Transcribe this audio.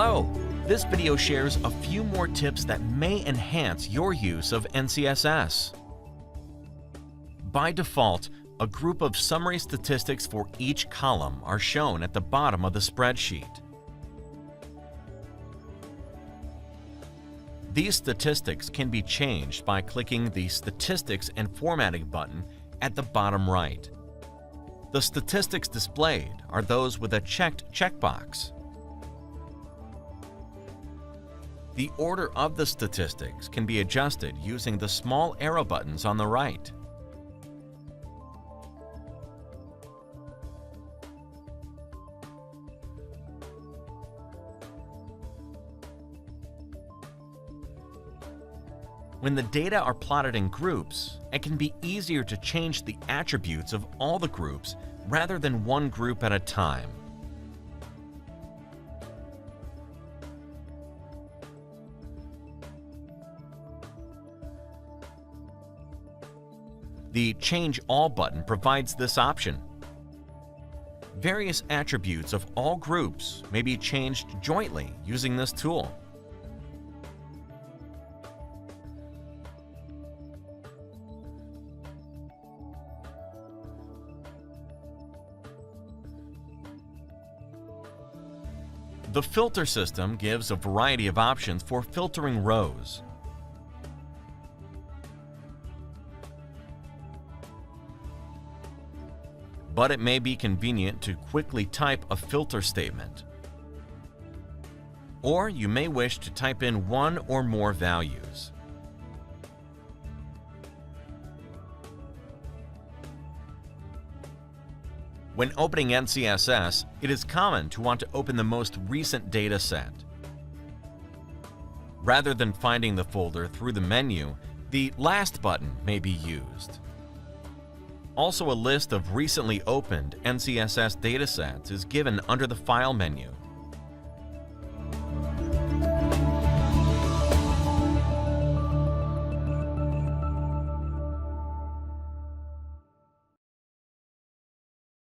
Hello! This video shares a few more tips that may enhance your use of NCSS. By default, a group of summary statistics for each column are shown at the bottom of the spreadsheet. These statistics can be changed by clicking the Statistics and Formatting button at the bottom right. The statistics displayed are those with a checked checkbox. The order of the statistics can be adjusted using the small arrow buttons on the right. When the data are plotted in groups, it can be easier to change the attributes of all the groups rather than one group at a time. The Change All button provides this option. Various attributes of all groups may be changed jointly using this tool. The filter system gives a variety of options for filtering rows. But it may be convenient to quickly type a filter statement. Or you may wish to type in one or more values. When opening NCSS, it is common to want to open the most recent data set. Rather than finding the folder through the menu, the Last button may be used. Also, a list of recently opened NCSS datasets is given under the File menu.